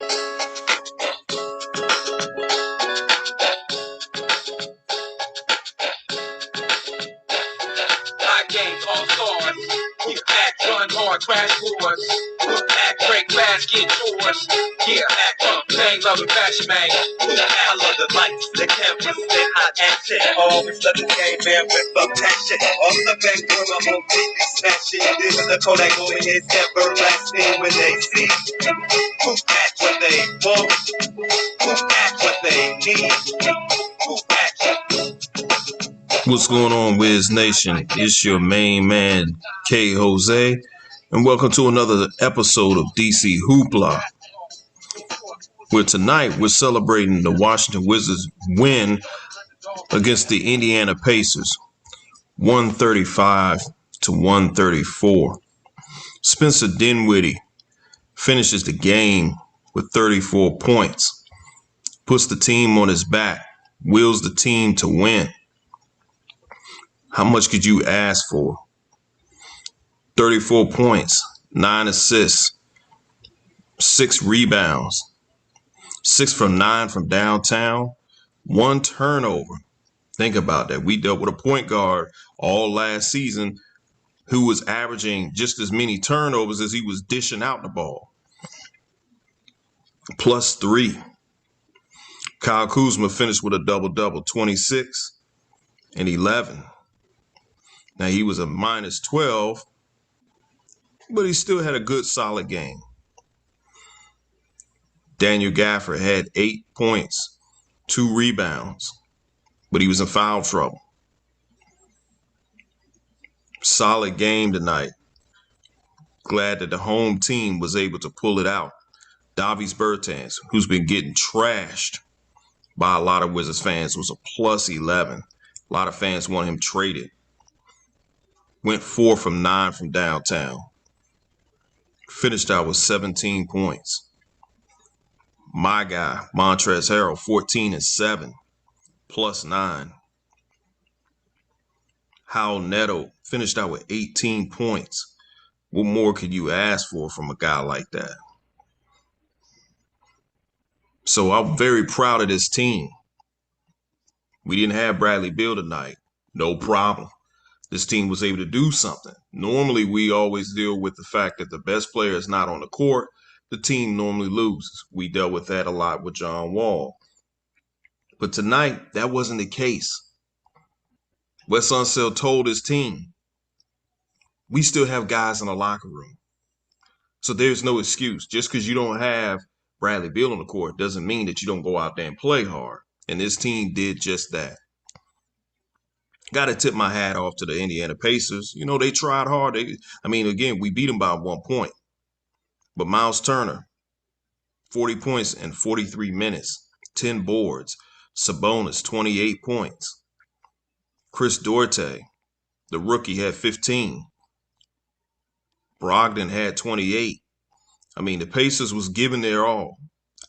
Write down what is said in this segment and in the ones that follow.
High games, all stars. Hoop back, run hard, crash course. Hoop back, break fast, get yours. Yeah, act up, bang, love and fashion, man. Hoop back, I love the lights, the cameras, and hot action. Always love the game, man, with the passion. Off the backboard, I'm on TV smashing. This is the Kodak going, it's everlasting when they see. Hoop back what they want. Hoop back what they need. Hoop back. What's going on, Wiz Nation? It's your main man, K Jose, and welcome to another episode of DC Hoopla, where tonight we're celebrating the Washington Wizards' win against the Indiana Pacers, 135 to 134. Spencer Dinwiddie finishes the game with 34 points, puts the team on his back, wills the team to win. How much could you ask for? 34 points, 9 assists, 6 rebounds, 6 from 9 from downtown, 1 turnover. Think about that. We dealt with a point guard all last season who was averaging just as many turnovers as he was dishing out the ball. Plus 3. Kyle Kuzma finished with a double-double, 26 and 11. Now, he was a minus 12, but he still had a good, solid game. Daniel Gafford had 8 points, 2 rebounds, but he was in foul trouble. Solid game tonight. Glad that the home team was able to pull it out. Davis Bertans, who's been getting trashed by a lot of Wizards fans, was a plus 11. A lot of fans want him traded. Went 4 from 9 from downtown. Finished out with 17 points. My guy, Montrezl Harrell, 14 and 7, plus 9. Raul Neto finished out with 18 points. What more could you ask for from a guy like that? So I'm very proud of this team. We didn't have Bradley Beal tonight. No problem. This team was able to do something. Normally, we always deal with the fact that the best player is not on the court. The team normally loses. We dealt with that a lot with John Wall. But tonight, that wasn't the case. Wes Unseld told his team, we still have guys in the locker room. So there's no excuse. Just because you don't have Bradley Beal on the court doesn't mean that you don't go out there and play hard. And this team did just that. Got to tip my hat off to the Indiana Pacers. You know, they tried hard. Again, we beat them by 1 point. But Miles Turner, 40 points in 43 minutes, 10 boards. Sabonis, 28 points. Chris Duarte, the rookie, had 15. Brogdon had 28. The Pacers was giving their all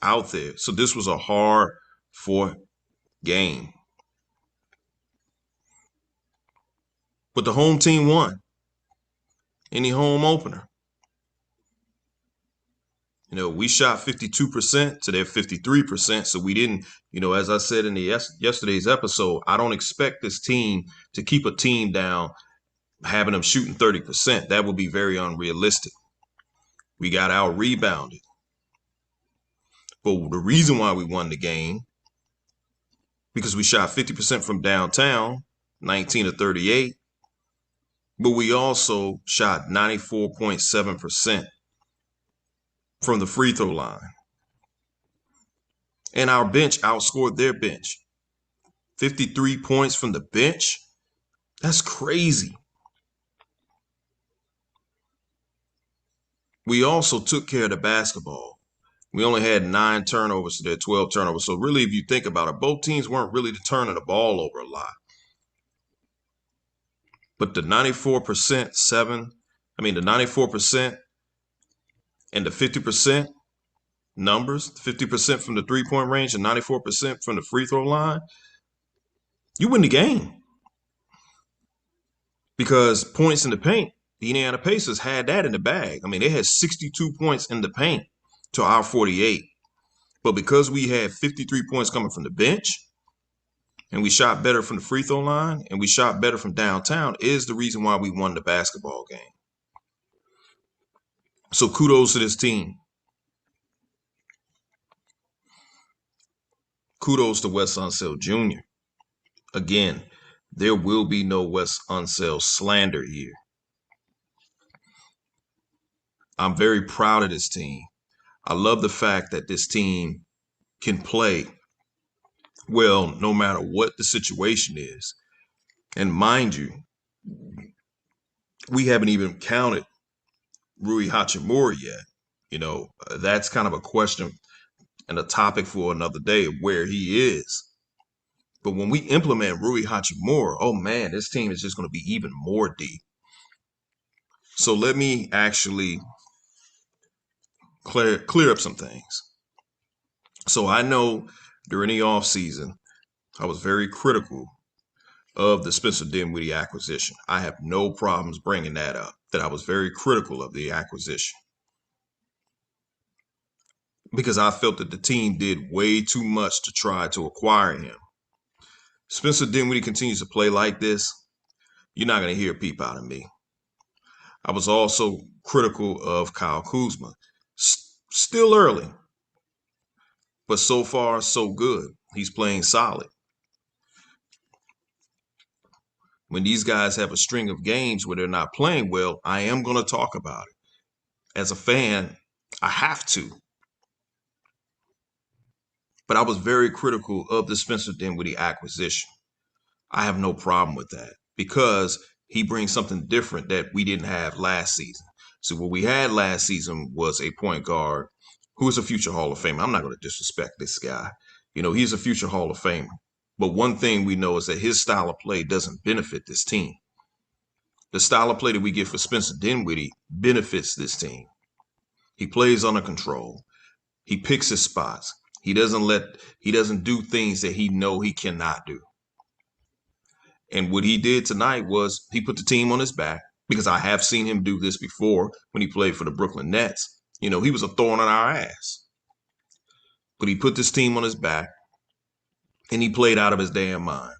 out there. So this was a hard-fought game. But the home team won in the home opener. We shot 52% to their 53%. So we didn't, as I said in the yesterday's episode, I don't expect this team to keep a team down, having them shooting 30%. That would be very unrealistic. We got out-rebounded. But the reason why we won the game, because we shot 50% from downtown, 19 to 38. But we also shot 94.7% from the free throw line. And our bench outscored their bench. 53 points from the bench? That's crazy. We also took care of the basketball. We only had 9 turnovers to their 12 turnovers. So really, if you think about it, both teams weren't really turning the ball over a lot. But the 94% and the 50% numbers, 50% from the three-point range and 94% from the free throw line, you win the game. Because points in the paint, the Indiana Pacers had that in the bag. They had 62 points in the paint to our 48. But because we had 53 points coming from the bench, and we shot better from the free throw line, and we shot better from downtown, is the reason why we won the basketball game. So kudos to this team. Kudos to Wes Unseld Jr. Again, there will be no Wes Unseld slander here. I'm very proud of this team. I love the fact that this team can play well no matter what the situation is. And mind you, we haven't even counted Rui Hachimura yet. You know, that's kind of a question and a topic for another day of where he is. But when we implement Rui Hachimura, oh man, this team is just going to be even more deep. So let me actually clear up some things. So I know during the offseason, I was very critical of the Spencer Dinwiddie acquisition. I have no problems bringing that up, that I was very critical of the acquisition. Because I felt that the team did way too much to try to acquire him. Spencer Dinwiddie continues to play like this, you're not going to hear a peep out of me. I was also critical of Kyle Kuzma. Still early, but so far, so good. He's playing solid. When these guys have a string of games where they're not playing well, I am going to talk about it. As a fan, I have to. But I was very critical of the Spencer Dinwiddie acquisition. I have no problem with that because he brings something different that we didn't have last season. So what we had last season was a point guard who is a future Hall of Famer. I'm not going to disrespect this guy. You know, he's a future Hall of Famer. But one thing we know is that his style of play doesn't benefit this team. The style of play that we get for Spencer Dinwiddie benefits this team. He plays under control. He picks his spots. He doesn't do things that he know he cannot do. And what he did tonight was he put the team on his back, because I have seen him do this before when he played for the Brooklyn Nets. You know, he was a thorn in our ass. But he put this team on his back, and he played out of his damn mind.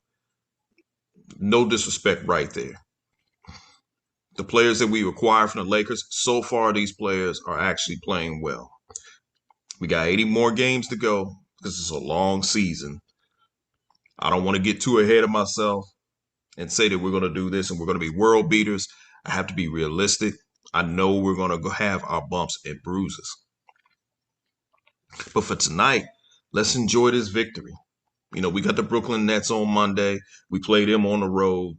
No disrespect right there. The players that we acquired from the Lakers, so far these players are actually playing well. We got 80 more games to go because it's a long season. I don't want to get too ahead of myself and say that we're going to do this and we're going to be world beaters. I have to be realistic. I know we're going to have our bumps and bruises. But for tonight, let's enjoy this victory. You know, we got the Brooklyn Nets on Monday. We play them on the road.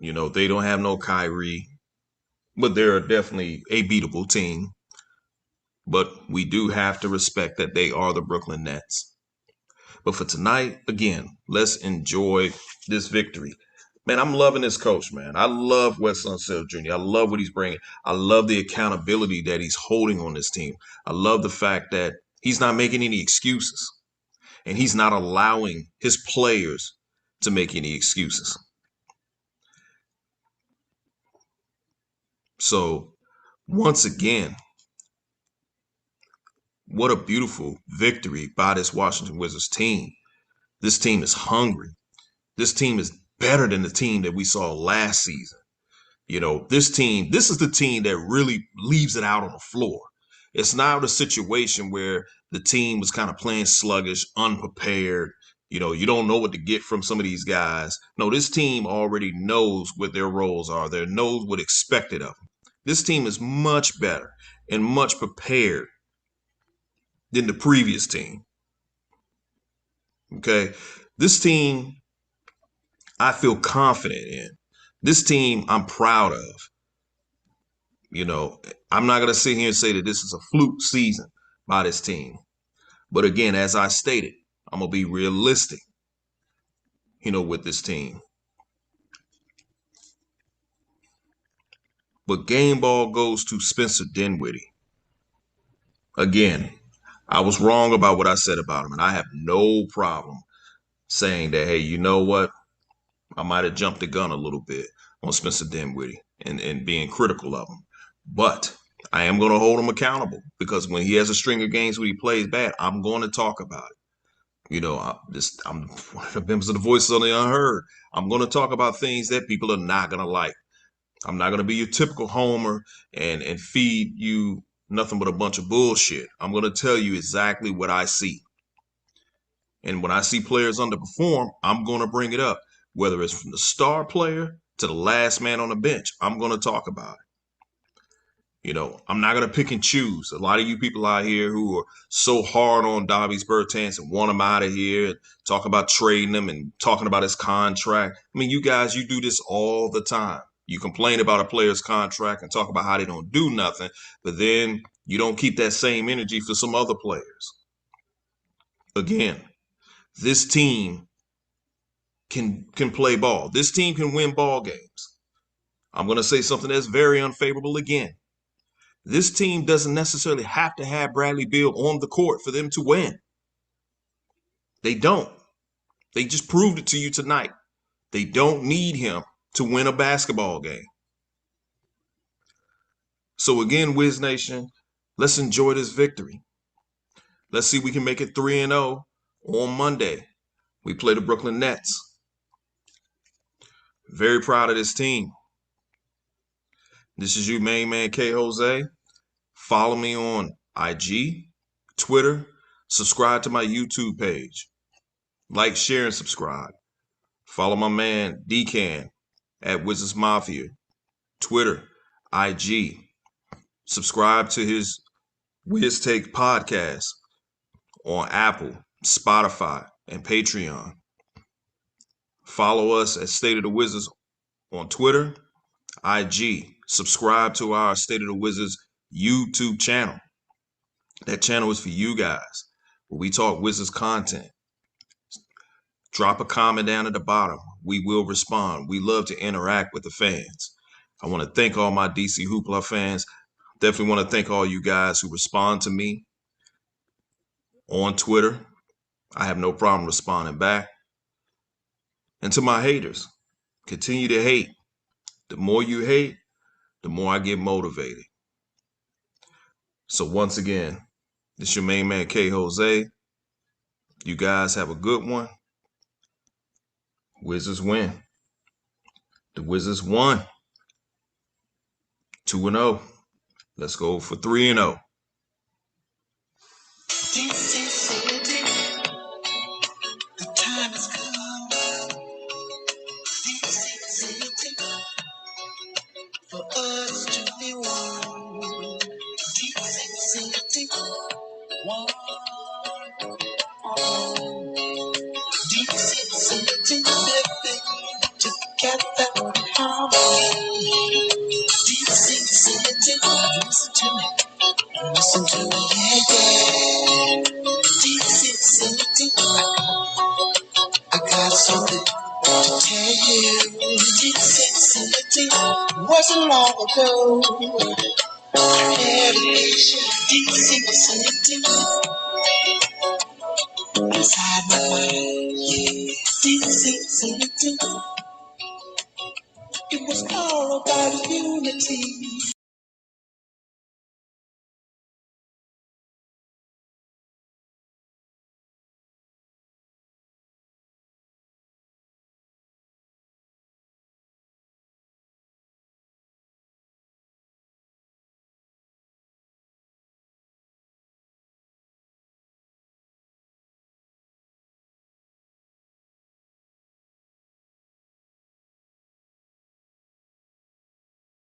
You know, they don't have no Kyrie, but they're definitely a beatable team. But we do have to respect that they are the Brooklyn Nets. But for tonight, again, let's enjoy this victory. Man, I'm loving this coach, man. I love Wes Unseld Jr. I love what he's bringing. I love the accountability that he's holding on this team. I love the fact that he's not making any excuses. And he's not allowing his players to make any excuses. So, once again, what a beautiful victory by this Washington Wizards team. This team is hungry. This team is better than the team that we saw last season. You know, this is the team that really leaves it out on the floor. It's not a situation where the team was kind of playing sluggish, unprepared. You know, you don't know what to get from some of these guys. No, this team already knows what their roles are. They knows what expected of them. This team is much better and much prepared than the previous team. Okay, this team I feel confident in. This team I'm proud of. You know, I'm not going to sit here and say that this is a fluke season by this team. But again, as I stated, I'm going to be realistic, you know, with this team. But game ball goes to Spencer Dinwiddie. Again, I was wrong about what I said about him, and I have no problem saying that, hey, you know what? I might have jumped the gun a little bit on Spencer Dinwiddie and being critical of him. But I am going to hold him accountable because when he has a string of games where he plays bad, I'm going to talk about it. You know, I'm one of the members of the Voices of the Unheard. I'm going to talk about things that people are not going to like. I'm not going to be your typical homer and feed you nothing but a bunch of bullshit. I'm going to tell you exactly what I see. And when I see players underperform, I'm going to bring it up. Whether it's from the star player to the last man on the bench, I'm going to talk about it. You know, I'm not going to pick and choose. A lot of you people out here who are so hard on Davis Bertans and want him out of here and talk about trading him and talking about his contract. I mean, you guys, you do this all the time. You complain about a player's contract and talk about how they don't do nothing, but then you don't keep that same energy for some other players. Again, this team can play ball. This team can win ball games. I'm going to say something that's very unfavorable again. This team doesn't necessarily have to have Bradley Beal on the court for them to win. They don't. They just proved it to you tonight. They don't need him to win a basketball game. So again, Wiz Nation, let's enjoy this victory. Let's see if we can make it 3-0 on Monday. We play the Brooklyn Nets. Very proud of this team. This is your main man, K. Jose. Follow me on IG, Twitter. Subscribe to my YouTube page. Like, share, and subscribe. Follow my man, Decan, at Wizards Mafia. Twitter, IG. Subscribe to his Wiz Take podcast on Apple, Spotify, and Patreon. Follow us at State of the Wizards on Twitter, IG. Subscribe to our State of the Wizards YouTube channel. That channel is for you guys, where we talk Wizards content. Drop a comment down at the bottom. We will respond. We love to interact with the fans. I want to thank all my DC Hoopla fans. Definitely want to thank all you guys who respond to me on Twitter. I have no problem responding back. And to my haters, continue to hate. The more you hate, the more I get motivated. So once again, this is your main man, K. Jose. You guys have a good one. Wizards win. The Wizards won. 2-0. Let's go for 3-0. DC City, the time has come. DC City, for us to be one. DC City, one. DC City, living together in harmony. DC City, listen to me. Listen to me, yeah, yeah. DC City, I got something to tell you. DC City, wasn't long ago. Had a picture, DC City, inside my mind, yeah. DC City, it was all about unity.